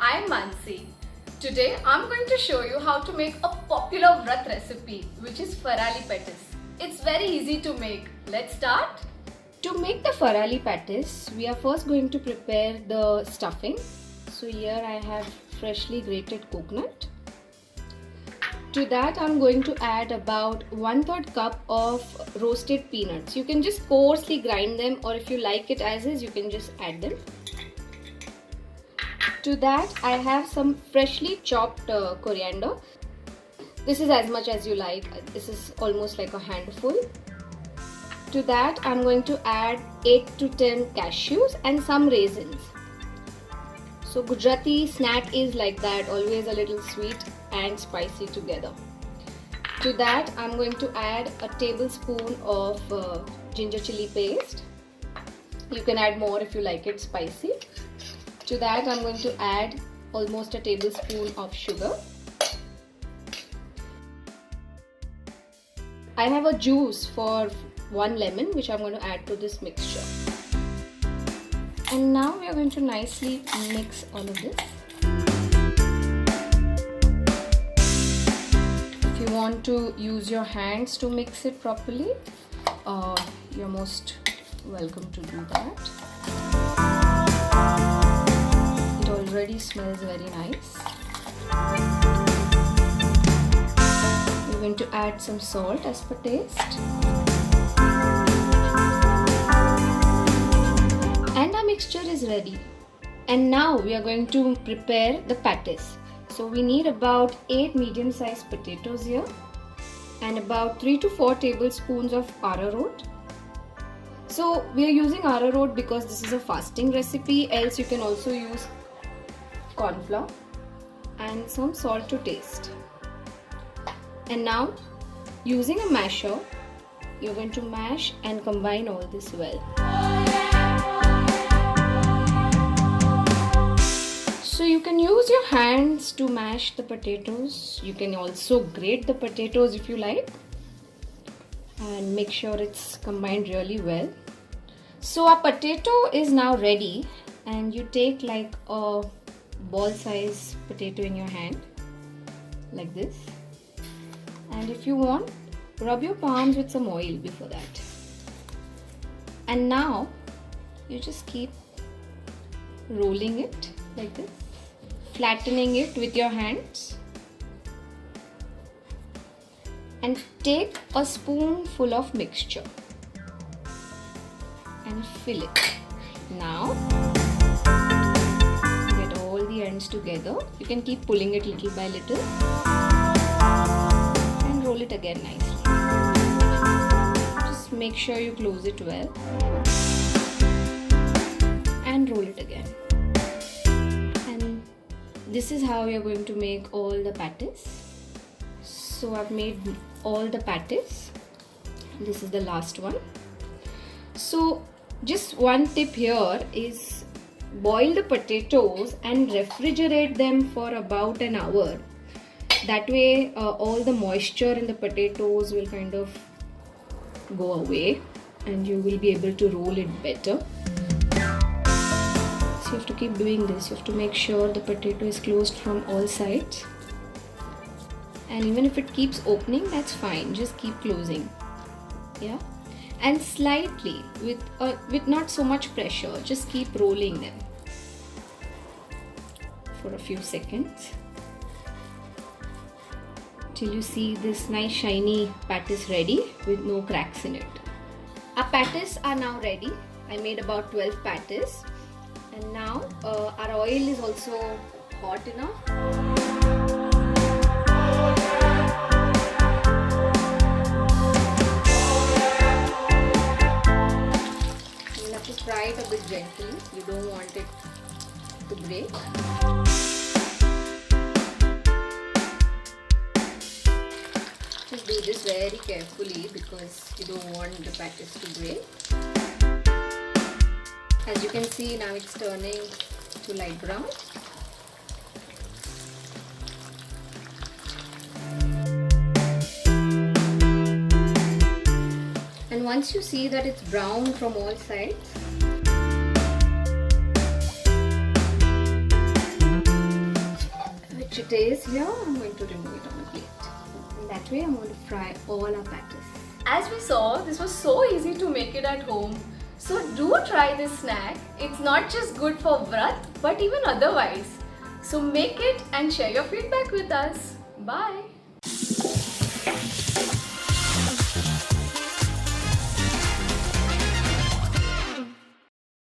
I'm Mansi. Today I'm going to show you how to make a popular Vrat recipe, which is Farali Pattice. It's very easy to make. Let's start. To make the Farali Pattice, we are first going to prepare the stuffing. So here I have freshly grated coconut. To that I'm going to add about 1/3 cup of roasted peanuts. You can just coarsely grind them, or if you like it as is, you can just add them. To that I have some freshly chopped coriander. This is as much as you like. This is almost like a handful. To that I'm going to add 8 to 10 cashews and some raisins. So Gujarati snack is like that, always a little sweet and spicy together. To that I'm going to add a tablespoon of ginger chilli paste. You can add more if you like it spicy. To that I'm going to add almost a tablespoon of sugar. I have a juice for 1 lemon which I'm going to add to this mixture. And now we are going to nicely mix all of this. If you want to use your hands to mix it properly, you're most welcome to do that. It already smells very nice. We're going to add some salt as per taste. And our mixture is ready. And now we are going to prepare the patties. So we need about 8 medium-sized potatoes here and about 3 to 4 tablespoons of arrowroot. So we are using arrowroot because this is a fasting recipe, else you can also use corn flour, and some salt to taste. And now using a masher, you're going to mash and combine all this well. So you can use your hands to mash the potatoes. You can also grate the potatoes if you like, and make sure it's combined really well. So our potato is now ready, and you take like a ball size potato in your hand like this, and if you want, rub your palms with some oil before that. And now you just keep rolling it like this, flattening it with your hands, and take a spoonful of mixture and fill it. Now get all the ends together. You can keep pulling it little by little and roll it again nicely. Just make sure you close it well and roll it again. This is how you're going to make all the patties. So I've made all the patties. This is the last one. So just one tip here is boil the potatoes and refrigerate them for about an hour. That way all the moisture in the potatoes will kind of go away and you will be able to roll it better. You have to keep doing this. You have to make sure the potato is closed from all sides, and even if it keeps opening, that's fine, just keep closing. Yeah, and slightly with not so much pressure, just keep rolling them for a few seconds till you see this nice shiny patties ready with no cracks in it. Our patties are now ready. I made about 12 patties. And now our oil is also hot enough. You'll have to fry it a bit gently. You don't want it to break. Just do this very carefully because you don't want the patties to break. As you can see, now it's turning to light brown. And once you see that it's brown from all sides, stays here, I'm going to remove it on a plate. And that way I'm going to fry all our patties. As we saw, this was so easy to make it at home. So do try this snack. It's not just good for Vrat, but even otherwise. So make it and share your feedback with us. Bye.